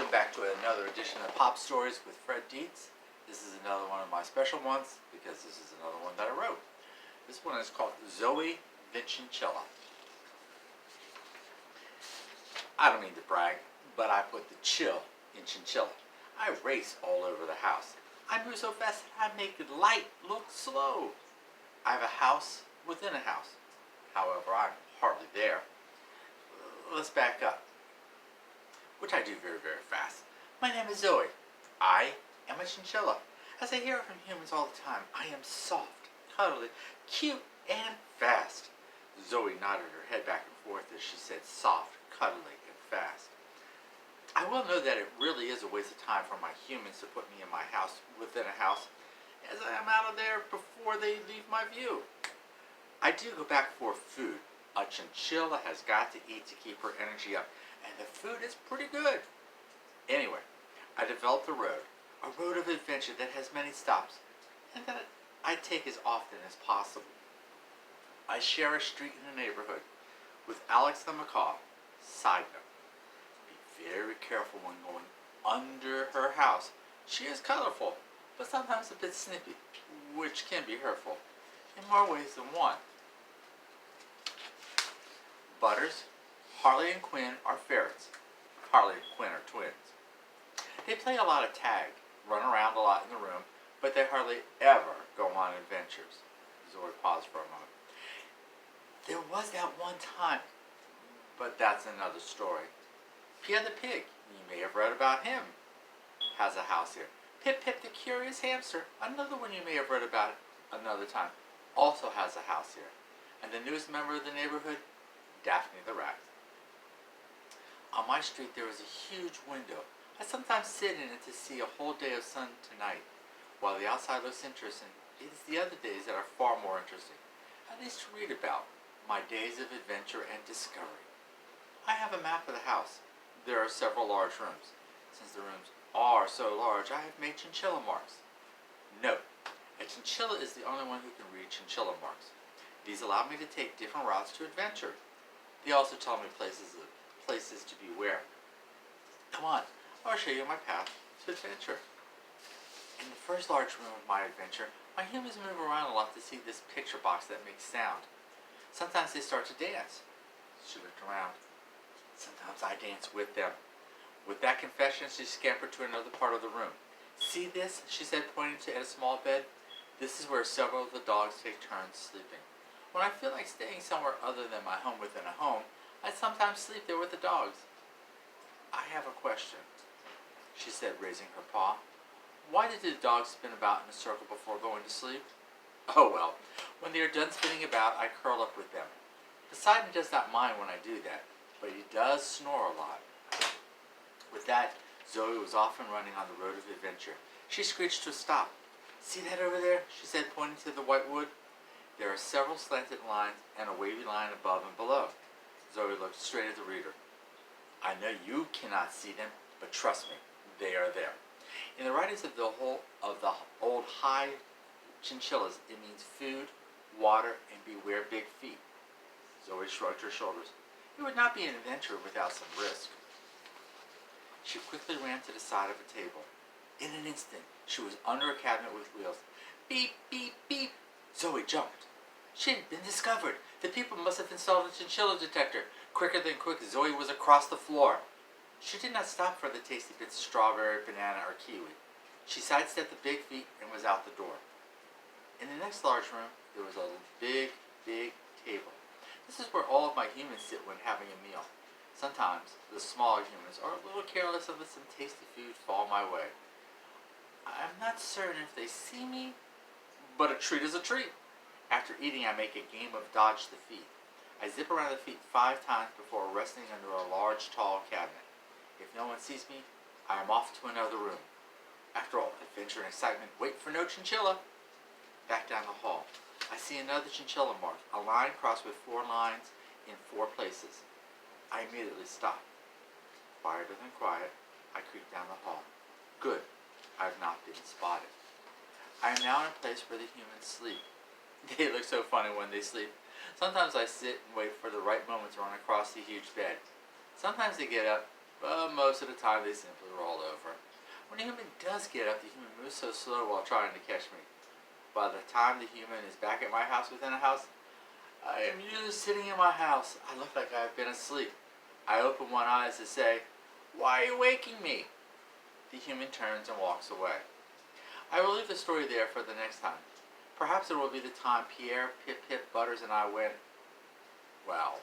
Welcome back to another edition of Pop Stories with Fred Dietz. This is another one of my special ones because this is another one that I wrote. This one is called Zoey the Chinchilla. I don't mean to brag, but I put the chill in chinchilla. I race all over the house. I move so fast that I make the light look slow. I have a house within a house. However, I'm hardly there. Let's back up, which I do very, very fast. My name is Zoey. I am a chinchilla. As I hear from humans all the time, I am soft, cuddly, cute, and fast. Zoey nodded her head back and forth as she said soft, cuddly, and fast. I will know that it really is a waste of time for my humans to put me in my house within a house, as I am out of there before they leave my view. I do go back for food. A chinchilla has got to eat to keep her energy up, and the food is pretty good. Anyway, I developed a road of adventure that has many stops, and that I take as often as possible. I share a street in the neighborhood with Alex the macaw. Side note, be very careful when going under her house. She is colorful, but sometimes a bit snippy, which can be hurtful in more ways than one. Butters, Harley and Quinn are ferrets. Harley and Quinn are twins. They play a lot of tag, run around a lot in the room, but they hardly ever go on adventures. Zoey paused for a moment. There was that one time, but that's another story. Pia the pig, you may have read about him, has a house here. Pip Pip the curious hamster, another one you may have read about another time, also has a house here. And the newest member of the neighborhood, Daphne the rat. On my street there is a huge window. I sometimes sit in it to see a whole day of sun tonight. While the outside looks interesting, it is the other days that are far more interesting, at least to read about, my days of adventure and discovery. I have a map of the house. There are several large rooms. Since the rooms are so large, I have made chinchilla marks. Note, a chinchilla is the only one who can read chinchilla marks. These allow me to take different routes to adventure. They also tell me places to beware. Come on, I'll show you my path to adventure. In the first large room of my adventure, my humans move around a lot to see this picture box that makes sound. Sometimes they start to dance. She looked around. Sometimes I dance with them. With that confession, she scampered to another part of the room. See this? She said, pointing to a small bed. This is where several of the dogs take turns sleeping. When I feel like staying somewhere other than my home within a home, I sometimes sleep there with the dogs. I have a question, she said, raising her paw. Why did the dogs spin about in a circle before going to sleep? Oh well, when they are done spinning about, I curl up with them. Poseidon does not mind when I do that, but he does snore a lot. With that, Zoey was off and running on the road of adventure. She screeched to a stop. See that over there? She said, pointing to the white wood. There are several slanted lines and a wavy line above and below. Zoey looked straight at the reader. I know you cannot see them, but trust me, they are there. In the writings of the old high chinchillas, it means food, water, and beware big feet. Zoey shrugged her shoulders. It would not be an adventure without some risk. She quickly ran to the side of a table. In an instant, she was under a cabinet with wheels. Beep, beep, beep. Zoey jumped. She had been discovered. The people must have installed a chinchilla detector. Quicker than quick, Zoey was across the floor. She did not stop for the tasty bits of strawberry, banana, or kiwi. She sidestepped the big feet and was out the door. In the next large room, there was a big, big table. This is where all of my humans sit when having a meal. Sometimes, the smaller humans are a little careless and let some tasty food fall my way. I'm not certain if they see me, but a treat is a treat. After eating, I make a game of dodge the feet. I zip around the feet 5 times before resting under a large, tall cabinet. If no one sees me, I am off to another room. After all, adventure and excitement wait for no chinchilla. Back down the hall, I see another chinchilla mark, a line crossed with 4 lines in 4 places. I immediately stop. Quieter than quiet, I creep down the hall. Good, I have not been spotted. I am now in a place where the humans sleep. They look so funny when they sleep. Sometimes I sit and wait for the right moment to run across the huge bed. Sometimes they get up, but most of the time they simply roll over. When a human does get up, the human moves so slow while trying to catch me. By the time the human is back at my house within a house, I am usually sitting in my house. I look like I have been asleep. I open one eye to say, "Why are you waking me?" The human turns and walks away. I will leave the story there for the next time. Perhaps it will be the time Pierre, Pip, Pip, Butters, and I went, well.